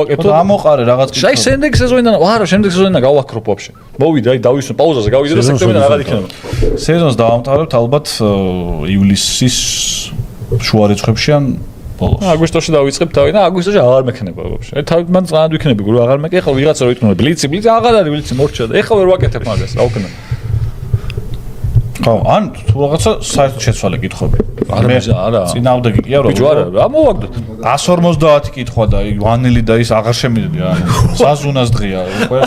ამოყარე რაღაც კითხვა. აი შემდეგ სეზონიდან, არა, შემდეგ სეზონიდან გავაქრობ ვაფშე. მოვიდა, აი დავისვენ პაუზაზე, გავიდე და სექტემბრიდან აღარ იქნება. სეზონს დავამთავრებთ ალბათ ივლისის შუა რიცხვებში ან ბოლოს. აგვისტოში დავიწყებ თავი და აგვისტოში აღარ მექნება ვაფშე. თავი მან წანად ვიქნები, გულ აღარ მეკე, ეხლა ვიღაცა რო იტყნება ბლიცი აღარ არის ბლიცი მორჩა და ეხლა ვერ ვაკეთებ მაგას, რა ვქნა. ხო, ან თუ რაღაცა საერთოდ შეცვალე კითხვები. არა. წინააღმდეგი კი არა. ბიჭო არა, რა მოვაგდოთ. 150 კითხვა და ვანილი და ის აღარ შემიძლია, ანუ საზუნას დღეა, უკვე.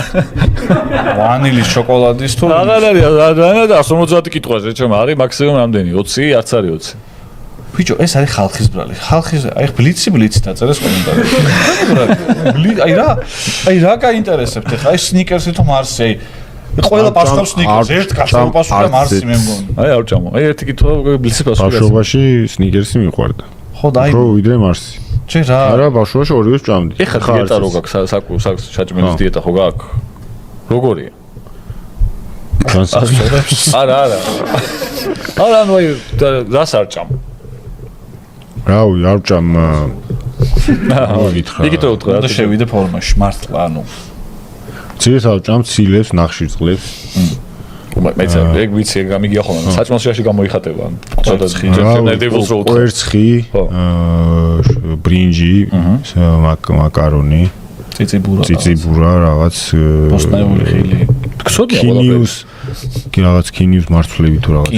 ვანილის შოკოლადის თუ აღარ არის, რა 150 კითხვაზე, ჩემ არის მაქსიმუმ რამდენი? 20, არც არის 20. ბიჭო, ეს არის ხალხის ბრალი. ხალხის, აი ბლიცი დაწერეს კომენტარებში. აი რა გაინტერესებთ ახლა? აი სნიკერსი თუ მარსი, აი ყველა პასუხობს სნიკერს, ერთ კაცს პასუხა მარსი მე მგონი. აი არ ჭამო. აი ერთი კითხვა ბლიცი პასუხობს. ბავშვობაში სნიკერსი მიყვარდა. ხო და აი რო ვიდრე მარსი. ჩვენ რა? არა, ბავშვობაში ორივეს ჭამდი. ეხლა დიეტა რო გაქვს, საჭმელის დიეტა ხო გაქვს? როგორია? განსაკუთრებით. არა. არა, ნუ აი რას არ ჭამ? რავი, არ ჭამ. იგი თუ უთხრა, და შევიდე ფორმაში, მართლა, ანუ ძირითადად ჭამ ცილებს, ნახშირწყლებს. მეც ეგ ვიცი, ეგ გამიგია ხოლმე. საჭმელში გამოიხატება. კვერცხი, ბრინჯი, მაკარონი, ციციბურა, რაღაც ბოსტნეული ხილი. კინიუს, რაღაც კინიუს მარცვლები თუ რაღაც.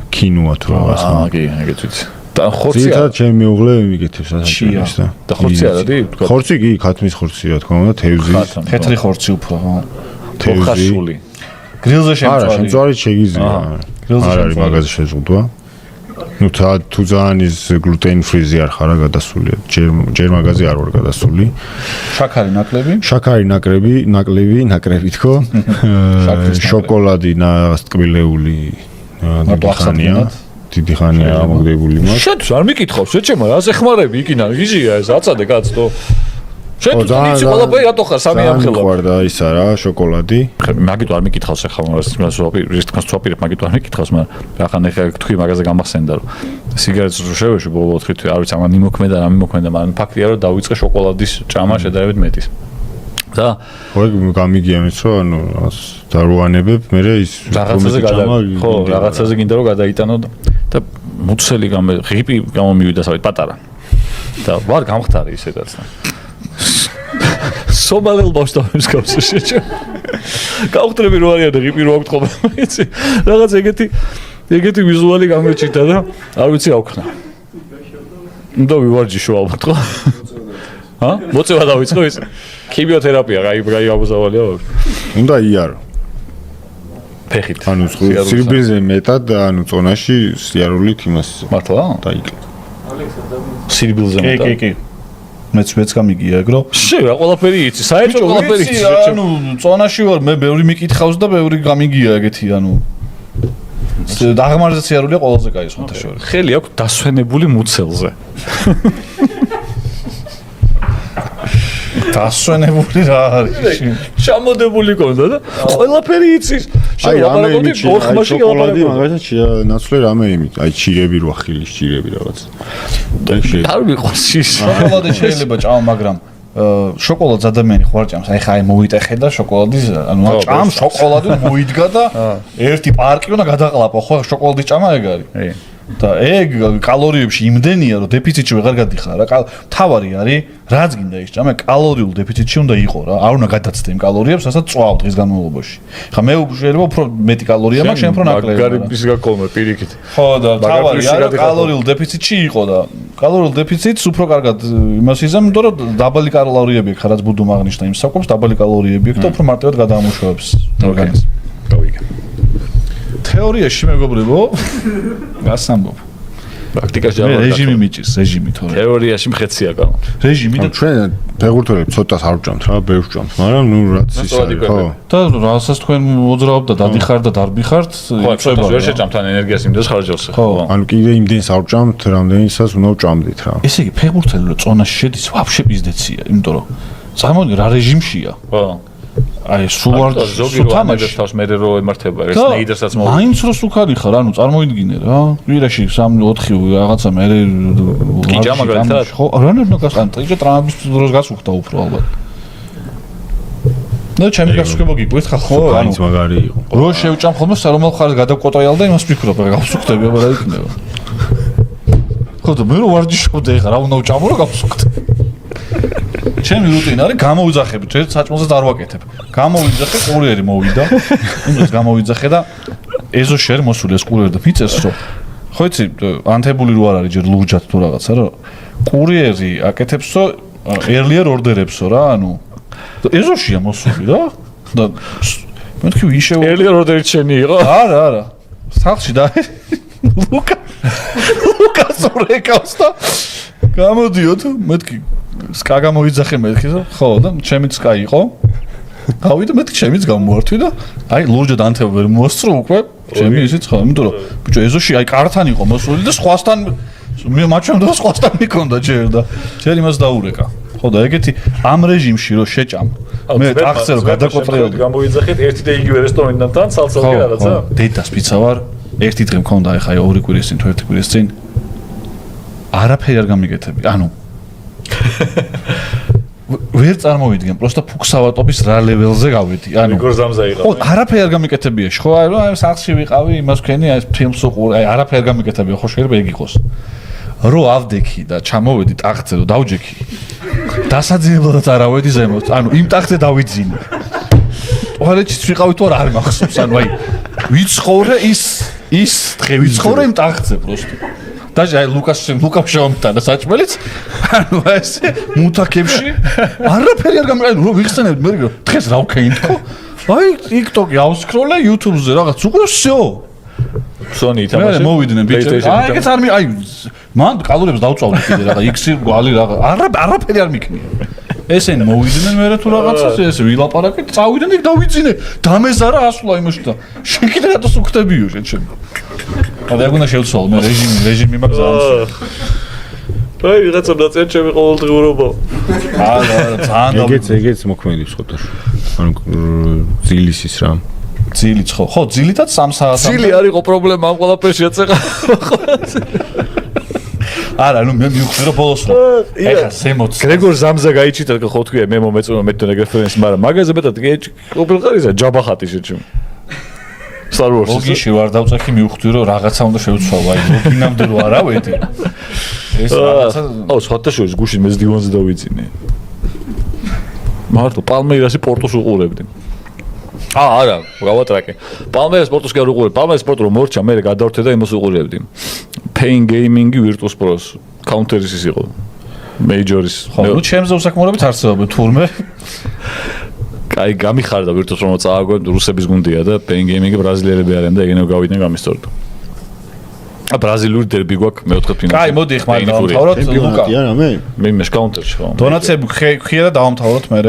კინოა თუ რაღაც. კი, ეგეც ვიცი. და ხორცი ძირითადად ჩემი მეუღლე მიგეთებს ასაკის და. და ხორცი არა დი? ხორცი კი, ქათმის ხორცი რა თქმა უნდა, თევზი. თეთრი ხორცი უფრო, ხო. ხაშული. გრილზე შემწვარი. არა, შემწვარი შეგიძლია. არ არის მაგაზე შეზღუდვა. ნუ თუ ძალიან ის გლუტენ ფრიზი არ ხარ გადასული. ჯერ მაგაზე არ ვარ გადასული. შაქარი ნაკლები? შაქარი ნაკლები თქო. შოკოლადი ნასტკბილეული დიდხანია. დიდი ხანია ამოგდებული მას. შენ არ მიკითხავს, შეჩემო, რას ეხმარები იქიდან? გიჟია ეს, აწადე კაცო. შენ თუ იცი ყველაფერი რატო ხარ სამი ამხელა? ვარ და ისა რა, შოკოლადი. მაგით არ მიკითხავს ახლა, ის თქვენს ვაპირებ, მაგით არ მიკითხავს, მაგრამ ახლა თქვი მაგაზე გამახსენდა რომ სიგარეტს რო შევეში ბოლო 4 თვე, არ ვიცი, ამან იმოქმედა, მაგრამ ფაქტია რომ დავიწყე შოკოლადის ჭამა შედარებით მეტის. და ხო გამიგია მეც რომ ანუ დარუანებებ მე ის რაღაცაზე ხო რაღაცაზე გინდა რომ გადაიტანო და მუცელი ღიპი გამომივიდა სავით პატარა და ვარ გამختარი ისედაც სომალელ ბავშვებს გავსო შეჭა გავხტრები რო არიან და ღიპი რო აქვს ხოლმე იცი რაღაც ეგეთი ვიზუალი გამეჩიტა და არ ვიცი ავქნა და ვივარჯიშო ალბათ ხო მოწევა დავიწყო ის ქიმიოთერაპია გაი აბუზავალია უნდა იარო ფეხით ანუ სირბილზე მეტად ანუ წონაში სიარულით იმას მართლა დაიკლე სირბილზე მეტად კი მეც გამიგია ეგ რომ შევ რა ყველაფერი იცი საერთოდ ყველაფერი იცი ანუ წონაში ვარ მე ბევრი მიკითხავს და ბევრი გამიგია ეგეთი ანუ დაღმარზე სიარულია ყველაზე კაი სხვათა შორის ხელი აქვს დასვენებული მუცელზე დასვენებული რა არის ჩამოდებული კონდა და ყველაფერი იცის აი რამე შოკოლადი მაგალითად ნაცვლი რამე იმით აი ჩირები რო ხილის ჩირები რაღაც არ მიყვარს ის შოკოლადი შეიძლება ჭამ მაგრამ შოკოლადს ადამიანი ხوار ჭამს აი ხა აი მოიტეხე და შოკოლადის ანუ ჭამ შოკოლადი მოიდგა და ერთი პარკი უნდა გადაყლაპო ხო შოკოლადის ჭამა ეგ არის და ეგ კალორიებში იმდენია რომ დეფიციტში ვეღარ გადიხარ რა თავარი არის რაც გინდა ის ჭამა კალორიულ დეფიციტში უნდა იყო რა არ უნდა გადაცდე იმ კალორიებს რასაც წვავ დღის განმავლობაში ხა მე შეიძლება უფრო მეტი კალორია მაქვს შენ უფრო ნაკლები მაგარი ის გაკოლმე პირიქით ხო და თავარი არის კალორიულ დეფიციტში იყო და კალორიულ დეფიციტს უფრო კარგად იმას იზამ იმიტომ რომ დაბალი კალორიები აქვს რაც ბუდუმ აღნიშნა იმ საკვებს დაბალი კალორიები აქვს და უფრო მარტივად გადაამუშავებს ორგანიზმი გავიგე თეორიაში მეგობრებო გასამბობ პრაქტიკაში ჯერ რეჟიმი მიჭირს რეჟიმი თორე თეორიაში მხეცია გამა რეჟიმი და ჩვენ ფეგურტელებს ცოტას არ ვჭამთ რა ბევრს ვჭამთ მაგრამ ნუ რაც ის არის ხო და რასაც თქვენ მოძრაობ და დადიხარ და დარბიხართ იწება ვერ შეჭამთან ენერგიას იმდენს ხარჯავს ხო ანუ კიდე იმდენს არ ვჭამთ რამდენიცას უნდა ვჭამდით რა ესე იგი ფეგურტელი რო წონაში შედის ვაფშე პიზდეცია იმიტომ რომ წარმოვიდგინე რა რეჟიმშია ხო აი სულ არ ზოგიერთ თავს მე რო ემართება ეს ნეიდერსაც მოვიდა მაინც რო სულქარი ხარ ანუ წარმოიდგინე რა კვირაში 3-4 რაღაცა მე კიჯა მაგალითად ხო რა უნდა გასყან ტრიჯა ტრამვის დროს გასუხდა უფრო ალბათ და ჩემი გასაგებო გიყვით ხო ანუ მაგარი იყო. რო შევჭამ ხოლმე სარომელ ხარს გადავკოტოიალ და იმას ვფიქრობ, რა გავსუხდები, აბა რა იქნება. ხო და მე რო ვარჯიშობდი ეხლა რა უნდა ვჭამო რა გავსუხდე. ჩემი რუტინა არის გამოვიძახები, ჯერ საჭმელსაც არ ვაკეთებ. გამოვიძახე, კურიერი მოვიდა. იმას გამოვიძახე და ეზო შერ მოსული ეს კურიერი და მიწეს რომ ხო იცი ანთებული რო არ არის ჯერ ლურჯად თუ რაღაცა რა. კურიერი აკეთებს რომ earlier order-ებსო რა, ანუ ეზოშია მოსული რა. და მეთქი ვიშევ earlier order-ით შენი იყო? არა. სახლში და ლუკას ურეკავს და გამოდიოდ მეთქი სკა გამოვიძახე მეთქი და ხო და ჩემიც სკა იყო. გავიდა მეთქი ჩემიც გამოვართვი და აი ლურჯად ანთება ვერ მოსწრო უკვე ჩემი ისიც ხო, იმიტომ რომ ბიჭო ეზოში აი კართან იყო მოსული და სხვასთან მე მაჩვენე და სხვასთან მიქონდა ჯერ და ჯერ იმას დაურეკა. ხო და ეგეთი ამ რეჟიმში რო შეჭამ მე ტახტზე რო გადაკოტრიალდი გამოვიძახეთ ერთი და იგივე რესტორანიდან თან ცალ-ცალკე რაღაცა დედას პიცა ვარ ერთი დღე მქონდა ეხა ორი კვირის წინ თუ ერთი კვირის წინ არაფერი არ გამიგეთები ანუ ვერ წარმოვიდგენ პროსტა ფუქსავატობის რა ლეველზე გავედი ანუ როგორ ზამზა იყო ხო არაფერი არ გამიკეთებიაშ ხო აი რომ სახლში ვიყავი იმას ვქენი აი ფილმს უყურე აი არაფერი არ გამიკეთებია ხო შეიძლება ეგ იყოს რო ავდექი და ჩამოვედი ტახტზე რომ დავჯექი დასაძინებლად არ ავედი ზემოთ ანუ იმ ტახტზე დავიძინე ტუალეტშიც ვიყავი თუ არ მახსოვს ანუ აი ვიცხოვრე ის დღე ვიცხოვრე იმ ტახტზე პროსტა დაჟე აი ლუკას შევამტანა საჭმელიც ანუ ესე მუთაკებში არაფერი არ გამიგე რომ ვიხსენებ მე დღეს რა ვქენი თქო აი TikTok-ი ავსკროლე YouTube-ზე რაღაც უკვე всё Sony ითამაშე. მე მოვიდნენ ბიჭები. აი ეგეც არ აი მან კალორიებს დავწავდი კიდე რაღაც X-ი გვალი რაღაც არაფერი არ მიქნია. ესენი მოვიდნენ მე თუ რაღაცას ეს ვილაპარაკეთ, წავიდნენ იქ დავიძინე. დამეზარა ასვლა იმაში და შეკიდე რატოს უხდებიო შეჩემ. და ეგ უნდა შევცვალო მე რეჟიმი მაქვს ამას. აი ვიღაცა დაწერ ჩემი ყოველდღიურობა. ძალიან ეგეც მოქმედებს ხოთაში. ანუ ძილისის რა. ძილიც ხო ძილითაც 3 საათამდე ძილი არ იყო პრობლემა ამ ყველაფერში აწეყა არა ნუ მე მივხვდი რომ ბოლოს რომ ეხა ზემოთ გრეგორ ზამზა გაიჩიტა ხო თქვია მე მომეწონა მე თვითონ რეფერენსი მაგრამ მაგაზე მეტად ყოფილიყარისა ჯაბახატი შეჩემ Star Wars ლოგინში ვარ დავწახი მივხვდი რომ რაღაცა უნდა შევცვალო აი ლოგინამდე რო არავედი ეს რაღაცა აუ სხვათაშორის გუშინ მეც დივანზე დავიძინე მარტო პალმეირასი პორტოს უყურებდი არა, გავატრაკე. პალმერის სპორტს კი არ უყურებ. პალმერის სპორტი რომ მორჩა, მე გადავრთე და იმას უყურებდი. Pain Gaming-ი Virtus Pro-ს Counter-ის ის იყო. Major-ის. ხო, ნუ ჩემზე უსაქმურებით არსებობენ თურმე. კაი, გამიხარდა Virtus Pro-მა წააგო რუსების გუნდია და Pain Gaming-ი ბრაზილიერები არიან და ეგენო გავიდნენ გამისტორდა. ბრაზილიური დერბი გვაქვს მე-4 ფინალში. კაი, მოდი ხმარ დავამთავროთ ლუკა. არა მე. მე Counter-ში ხო. დონაციები ხია და დავამთავროთ მე